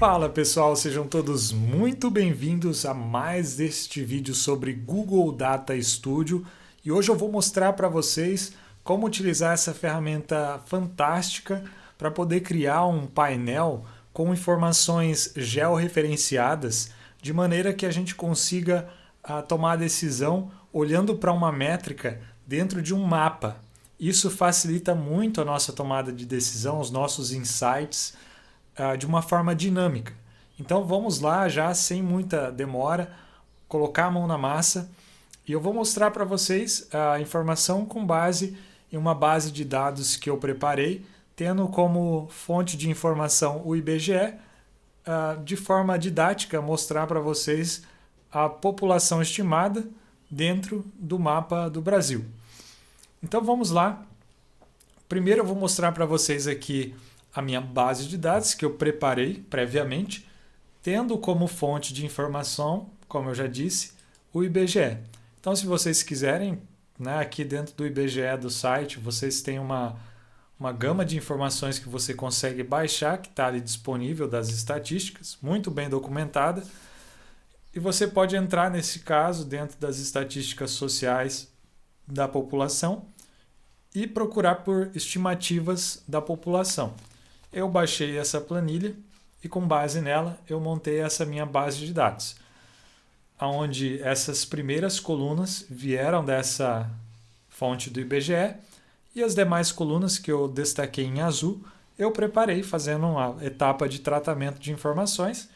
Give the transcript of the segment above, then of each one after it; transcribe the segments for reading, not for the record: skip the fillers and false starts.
Fala pessoal, sejam todos muito bem-vindos a mais este vídeo sobre Google Data Studio e hoje eu vou mostrar para vocês como utilizar essa ferramenta fantástica para poder criar um painel com informações georreferenciadas de maneira que a gente consiga tomar a decisão olhando para uma métrica dentro de um mapa. Isso facilita muito a nossa tomada de decisão, os nossos insights, de uma forma dinâmica. Então vamos lá, já sem muita demora, colocar a mão na massa e eu vou mostrar para vocês a informação com base em uma base de dados que eu preparei, tendo como fonte de informação o IBGE, de forma didática mostrar para vocês a população estimada dentro do mapa do Brasil. Então vamos lá. Primeiro eu vou mostrar para vocês aqui a minha base de dados que eu preparei previamente, tendo como fonte de informação, como eu já disse, o IBGE. Então, se vocês quiserem, aqui dentro do IBGE do site, vocês têm uma gama de informações que você consegue baixar, que está ali disponível das estatísticas, muito bem documentada. E você pode entrar, nesse caso, dentro das estatísticas sociais da população e procurar por estimativas da população. Eu baixei essa planilha e com base nela eu montei essa minha base de dados, onde essas primeiras colunas vieram dessa fonte do IBGE e as demais colunas que eu destaquei em azul eu preparei fazendo uma etapa de tratamento de informações,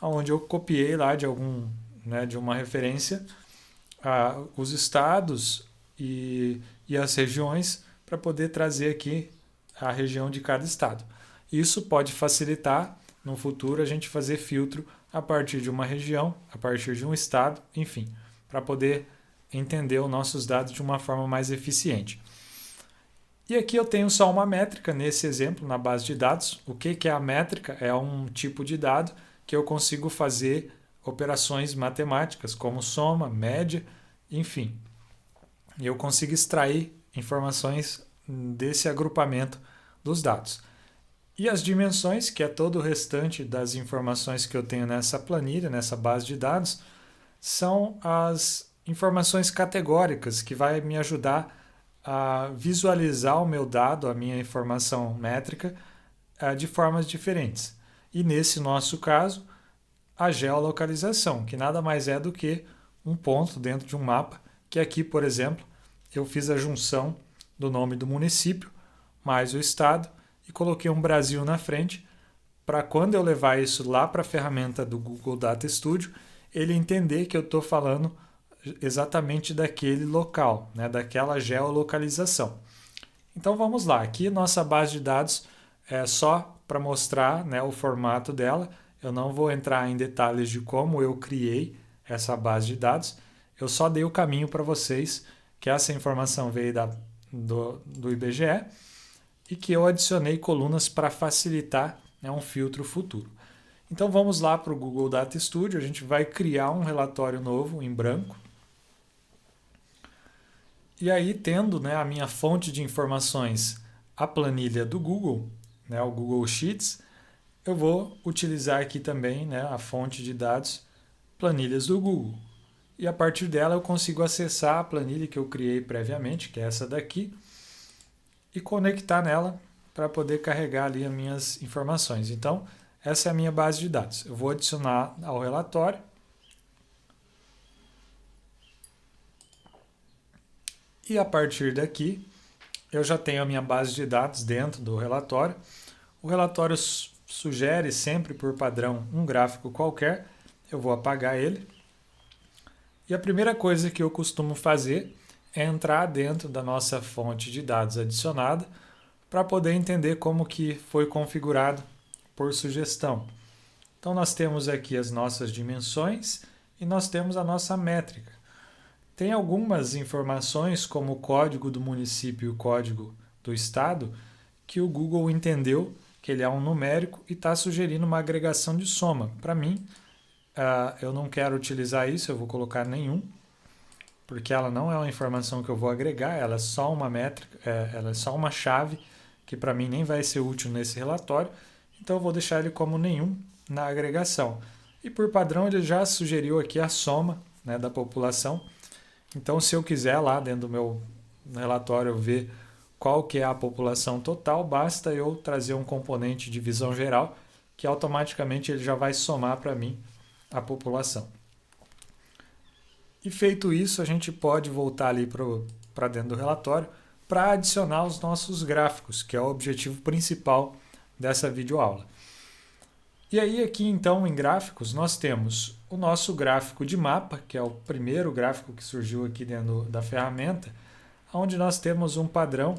onde eu copiei lá de uma referência os estados e as regiões para poder trazer aqui a região de cada estado. Isso pode facilitar no futuro a gente fazer filtro a partir de uma região, a partir de um estado, enfim, para poder entender os nossos dados de uma forma mais eficiente. E aqui eu tenho só uma métrica nesse exemplo na base de dados. O que é a métrica? É um tipo de dado que eu consigo fazer operações matemáticas como soma, média, enfim. E eu consigo extrair informações desse agrupamento dos dados. E as dimensões, que é todo o restante das informações que eu tenho nessa planilha, nessa base de dados, são as informações categóricas que vai me ajudar a visualizar o meu dado, a minha informação métrica, de formas diferentes. E nesse nosso caso, a geolocalização, que nada mais é do que um ponto dentro de um mapa, que aqui, por exemplo, eu fiz a junção do nome do município mais o estado e coloquei um Brasil na frente para quando eu levar isso lá para a ferramenta do Google Data Studio, ele entender que eu estou falando exatamente daquele local, daquela geolocalização. Então vamos lá, aqui nossa base de dados é só para mostrar o formato dela. Eu não vou entrar em detalhes de como eu criei essa base de dados, eu só dei o caminho para vocês que essa informação veio do IBGE e que eu adicionei colunas para facilitar um filtro futuro. Então vamos lá para o Google Data Studio, a gente vai criar um relatório novo em branco. E aí, tendo a minha fonte de informações, a planilha do Google, o Google Sheets, eu vou utilizar aqui também a fonte de dados planilhas do Google. E a partir dela eu consigo acessar a planilha que eu criei previamente, que é essa daqui, e conectar nela para poder carregar ali as minhas informações. Então, essa é a minha base de dados. Eu vou adicionar ao relatório. E a partir daqui, eu já tenho a minha base de dados dentro do relatório. O relatório sugere sempre por padrão um gráfico qualquer. Eu vou apagar ele. E a primeira coisa que eu costumo fazer é entrar dentro da nossa fonte de dados adicionada para poder entender como que foi configurado por sugestão. Então nós temos aqui as nossas dimensões e nós temos a nossa métrica. Tem algumas informações como o código do município e o código do estado que o Google entendeu que ele é um numérico e está sugerindo uma agregação de soma. Para mim, eu não quero utilizar isso, eu vou colocar nenhum, porque ela não é uma informação que eu vou agregar, ela é só uma métrica, ela é só uma chave que para mim nem vai ser útil nesse relatório, então eu vou deixar ele como nenhum na agregação. E por padrão ele já sugeriu aqui a soma, né, da população. Então se eu quiser lá dentro do meu relatório ver qual que é a população total, basta eu trazer um componente de visão geral que automaticamente ele já vai somar para mim a população. E feito isso, a gente pode voltar ali para dentro do relatório para adicionar os nossos gráficos, que é o objetivo principal dessa videoaula. E aí aqui então em gráficos nós temos o nosso gráfico de mapa, que é o primeiro gráfico que surgiu aqui dentro da ferramenta, onde nós temos um padrão.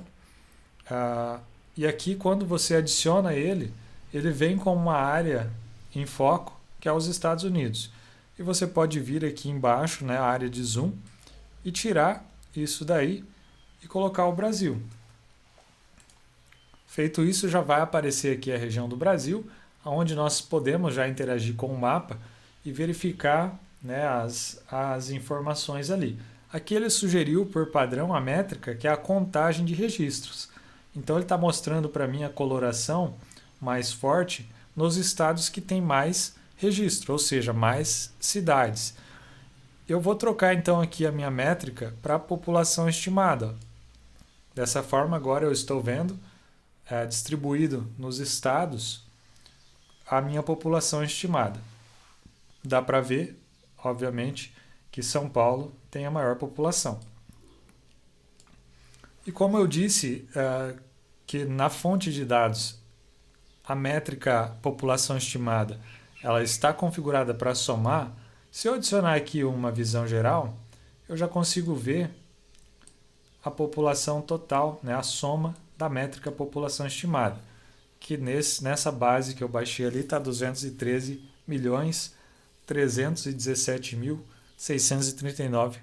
E aqui quando você adiciona ele, ele vem com uma área em foco, que é os Estados Unidos. E você pode vir aqui embaixo, né, a área de zoom, e tirar isso daí e colocar o Brasil. Feito isso, já vai aparecer aqui a região do Brasil, onde nós podemos já interagir com o mapa e verificar, né, as informações ali. Aqui ele sugeriu por padrão a métrica, que é a contagem de registros. Então ele está mostrando para mim a coloração mais forte nos estados que tem mais registro, ou seja, mais cidades. Eu vou trocar então aqui a minha métrica para a população estimada. Dessa forma agora eu estou vendo distribuído nos estados a minha população estimada. Dá para ver, obviamente, que São Paulo tem a maior população. E como eu disse que na fonte de dados a métrica população estimada ela está configurada para somar, se eu adicionar aqui uma visão geral, eu já consigo ver a população total, né, a soma da métrica população estimada, que nessa base que eu baixei ali está 213.317.639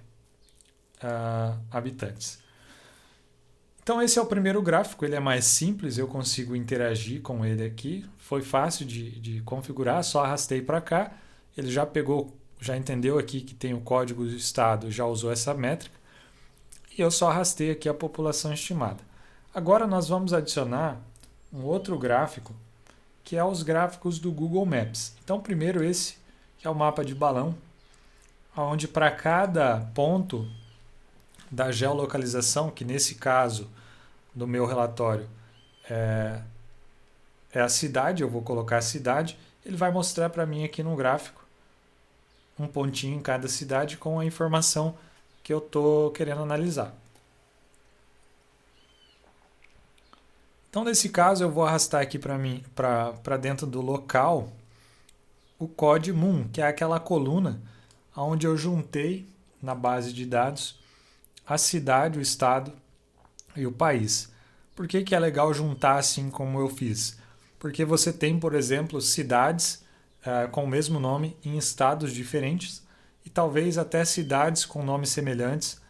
habitantes. Então esse é o primeiro gráfico, ele é mais simples, eu consigo interagir com ele aqui, foi fácil de configurar, só arrastei para cá, ele já pegou, já entendeu aqui que tem o código do estado, já usou essa métrica, e eu só arrastei aqui a população estimada. Agora nós vamos adicionar um outro gráfico, que é os gráficos do Google Maps. Então primeiro esse, que é o mapa de balão, onde para cada ponto da geolocalização, que nesse caso do meu relatório é a cidade, eu vou colocar a cidade, ele vai mostrar para mim aqui no gráfico um pontinho em cada cidade com a informação que eu estou querendo analisar. Então nesse caso eu vou arrastar aqui para dentro do local o CODMUN, que é aquela coluna onde eu juntei na base de dados a cidade, o estado e o país. Por que é legal juntar assim como eu fiz? Porque você tem, por exemplo, cidades com o mesmo nome em estados diferentes e talvez até cidades com nomes semelhantes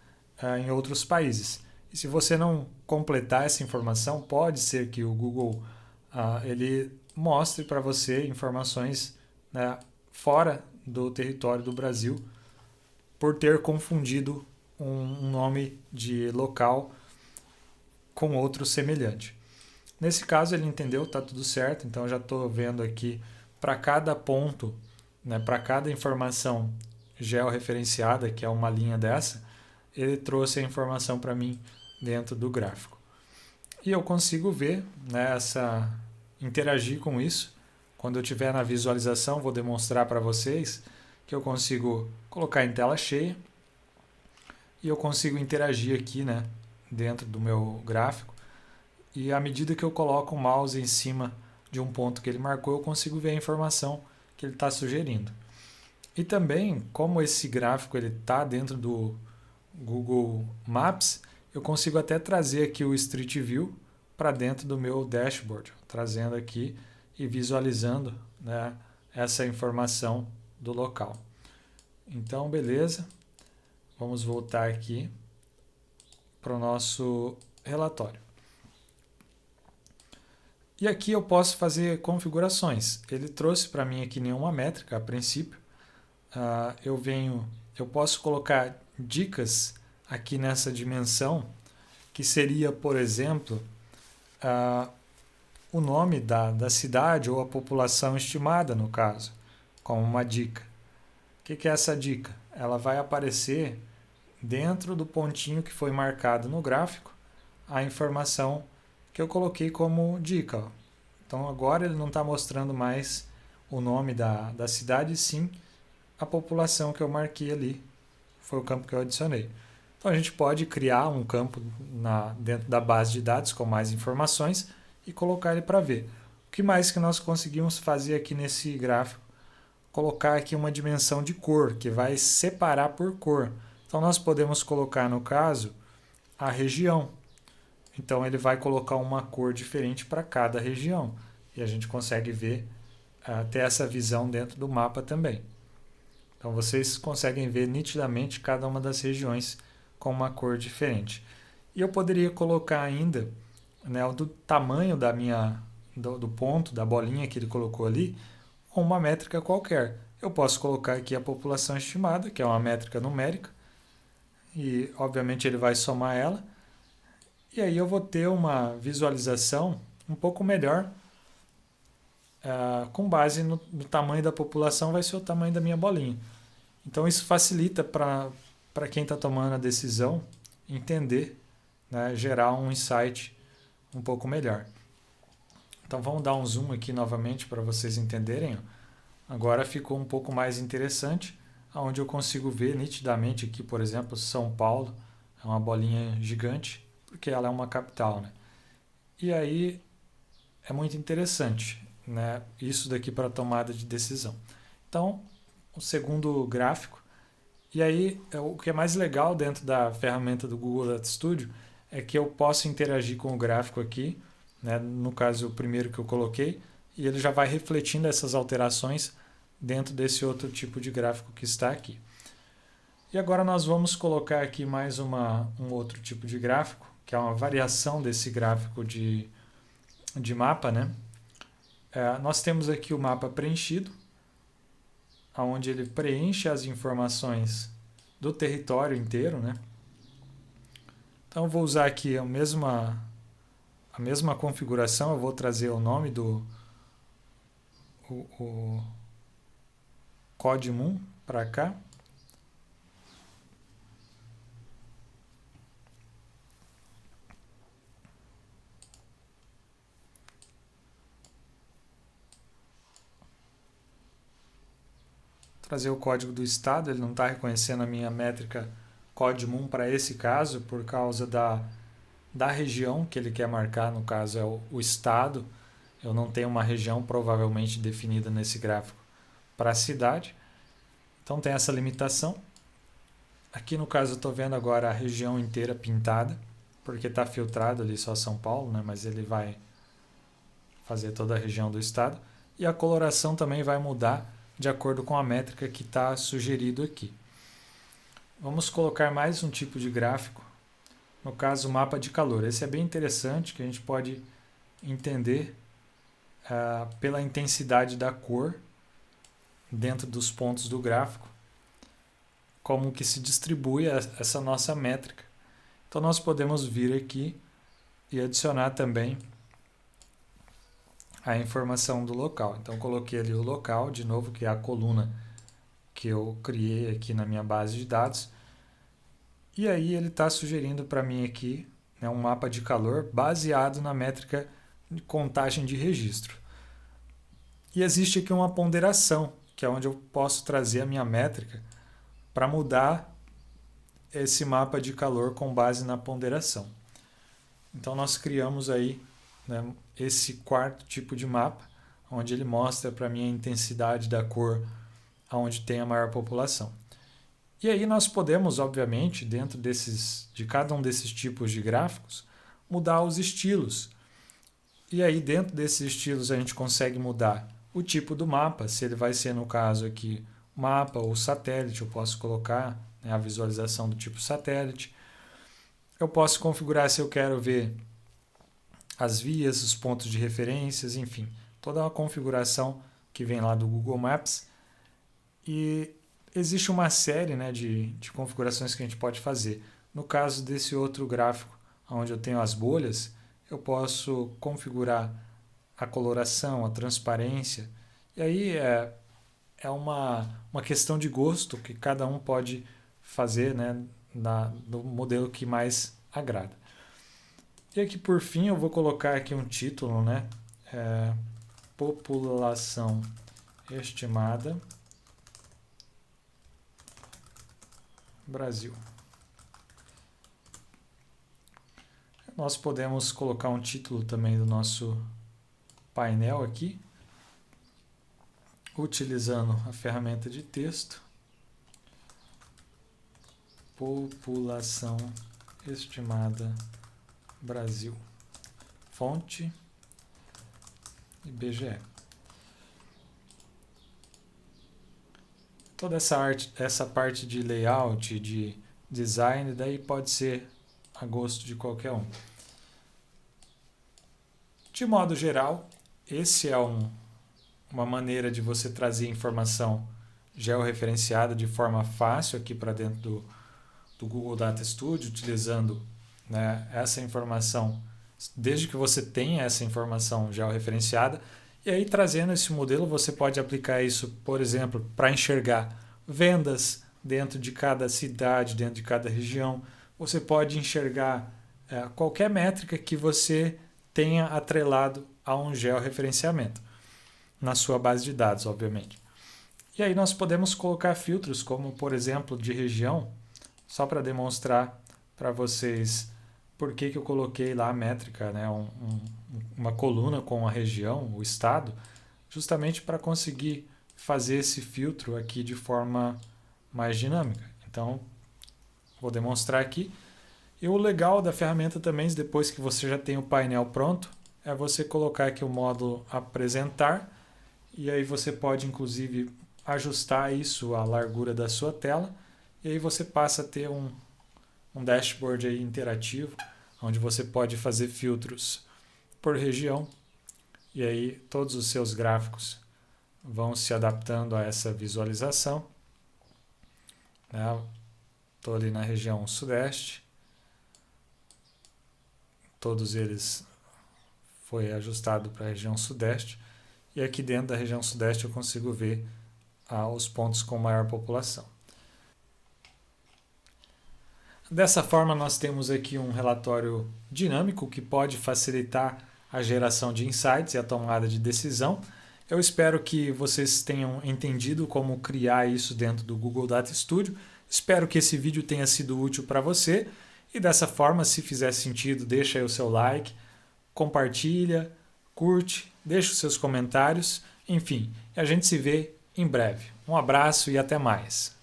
em outros países. E se você não completar essa informação, pode ser que o Google ele mostre para você informações, né, fora do território do Brasil por ter confundido um nome de local com outro semelhante. Nesse caso ele entendeu, está tudo certo, então já estou vendo aqui para cada ponto, né, para cada informação georreferenciada, que é uma linha dessa, ele trouxe a informação para mim dentro do gráfico. E eu consigo ver, né, interagir com isso. Quando eu estiver na visualização, vou demonstrar para vocês que eu consigo colocar em tela cheia e eu consigo interagir aqui, né, dentro do meu gráfico. E à medida que eu coloco o mouse em cima de um ponto que ele marcou, eu consigo ver a informação que ele está sugerindo. E também, como esse gráfico está dentro do Google Maps, eu consigo até trazer aqui o Street View para dentro do meu dashboard, trazendo aqui e visualizando, né, essa informação do local. Então, beleza. Vamos voltar aqui para o nosso relatório. E aqui eu posso fazer configurações. Ele trouxe para mim aqui nenhuma métrica a princípio. Eu posso colocar dicas aqui nessa dimensão, que seria, por exemplo, o nome da cidade ou a população estimada, no caso, como uma dica. O que é essa dica? Ela vai aparecer dentro do pontinho que foi marcado no gráfico, a informação que eu coloquei como dica. Ó. Então agora ele não está mostrando mais o nome da cidade, sim a população que eu marquei ali, foi o campo que eu adicionei. Então a gente pode criar um campo dentro da base de dados com mais informações e colocar ele para ver. O que mais que nós conseguimos fazer aqui nesse gráfico? Colocar aqui uma dimensão de cor, que vai separar por cor. Então nós podemos colocar, no caso, a região. Então ele vai colocar uma cor diferente para cada região. E a gente consegue ver, ter essa visão dentro do mapa também. Então vocês conseguem ver nitidamente cada uma das regiões com uma cor diferente. E eu poderia colocar ainda, né, o do tamanho do ponto, da bolinha que ele colocou ali, com uma métrica qualquer. Eu posso colocar aqui a população estimada, que é uma métrica numérica, e obviamente ele vai somar ela, e aí eu vou ter uma visualização um pouco melhor, com base no tamanho da população, vai ser o tamanho da minha bolinha. Então isso facilita para quem está tomando a decisão entender, né, gerar um insight um pouco melhor. Então vamos dar um zoom aqui novamente para vocês entenderem. Agora ficou um pouco mais interessante, onde eu consigo ver nitidamente aqui, por exemplo, São Paulo, é uma bolinha gigante, porque ela é uma capital, né? E aí é muito interessante, né, isso daqui para tomada de decisão. Então, o segundo gráfico, e aí o que é mais legal dentro da ferramenta do Google Data Studio é que eu posso interagir com o gráfico aqui, né, no caso o primeiro que eu coloquei, e ele já vai refletindo essas alterações dentro desse outro tipo de gráfico que está aqui. E agora nós vamos colocar aqui mais um outro tipo de gráfico, que é uma variação desse gráfico de mapa, né? Nós temos aqui o mapa preenchido, onde ele preenche as informações do território inteiro, né? Então eu vou usar aqui a mesma configuração, eu vou trazer o nome do CODMUN para cá. Trazer o código do estado, ele não está reconhecendo a minha métrica CODMUN para esse caso, por causa da região que ele quer marcar, no caso é o estado. Eu não tenho uma região provavelmente definida nesse gráfico para a cidade, então tem essa limitação. Aqui no caso eu estou vendo agora a região inteira pintada, porque está filtrado ali só São Paulo, né? Mas ele vai fazer toda a região do estado. E a coloração também vai mudar de acordo com a métrica que está sugerido aqui. Vamos colocar mais um tipo de gráfico, no caso o mapa de calor. Esse é bem interessante, que a gente pode entender pela intensidade da cor dentro dos pontos do gráfico, como que se distribui essa nossa métrica. Então nós podemos vir aqui e adicionar também a informação do local. Então coloquei ali o local, de novo, que é a coluna que eu criei aqui na minha base de dados. E aí ele está sugerindo para mim aqui, né, um mapa de calor baseado na métrica de contagem de registro. E existe aqui uma ponderação, que é onde eu posso trazer a minha métrica para mudar esse mapa de calor com base na ponderação. Então nós criamos aí, né, esse quarto tipo de mapa, onde ele mostra para mim a intensidade da cor onde tem a maior população. E aí nós podemos, obviamente, dentro de cada um desses tipos de gráficos, mudar os estilos. E aí dentro desses estilos a gente consegue mudar o tipo do mapa, se ele vai ser, no caso aqui, mapa ou satélite, eu posso colocar, né, a visualização do tipo satélite. Eu posso configurar se eu quero ver as vias, os pontos de referências, enfim, toda uma configuração que vem lá do Google Maps. E existe uma série, né, de configurações que a gente pode fazer. No caso desse outro gráfico, onde eu tenho as bolhas, eu posso configurar a coloração, a transparência. E aí é uma questão de gosto que cada um pode fazer, né, no modelo que mais agrada. E aqui por fim eu vou colocar aqui um título, né? População estimada Brasil. Nós podemos colocar um título também do nosso painel aqui, utilizando a ferramenta de texto. População estimada Brasil. Fonte IBGE. Toda essa parte de layout, de design, daí pode ser a gosto de qualquer um. De modo geral, esse é uma maneira de você trazer informação georreferenciada de forma fácil aqui para dentro do Google Data Studio, utilizando, né, essa informação, desde que você tenha essa informação georreferenciada. E aí, trazendo esse modelo, você pode aplicar isso, por exemplo, para enxergar vendas dentro de cada cidade, dentro de cada região. Você pode enxergar qualquer métrica que você tenha atrelado a um georreferenciamento, na sua base de dados, obviamente. E aí nós podemos colocar filtros, como por exemplo de região, só para demonstrar para vocês por que eu coloquei lá a métrica, né? Uma coluna com a região, o estado, justamente para conseguir fazer esse filtro aqui de forma mais dinâmica. Então, vou demonstrar aqui. E o legal da ferramenta também, depois que você já tem o painel pronto, é você colocar aqui o módulo apresentar, e aí você pode inclusive ajustar isso à largura da sua tela, e aí você passa a ter um dashboard aí interativo, onde você pode fazer filtros por região, e aí todos os seus gráficos vão se adaptando a essa visualização. Estou ali na região sudeste, todos eles foi ajustado para a região sudeste, e aqui dentro da região sudeste eu consigo ver os pontos com maior população. Dessa forma, nós temos aqui um relatório dinâmico que pode facilitar a geração de insights e a tomada de decisão. Eu espero que vocês tenham entendido como criar isso dentro do Google Data Studio. Espero que esse vídeo tenha sido útil para você. E dessa forma, se fizer sentido, deixa aí o seu like, compartilha, curte, deixa os seus comentários. Enfim, a gente se vê em breve. Um abraço e até mais.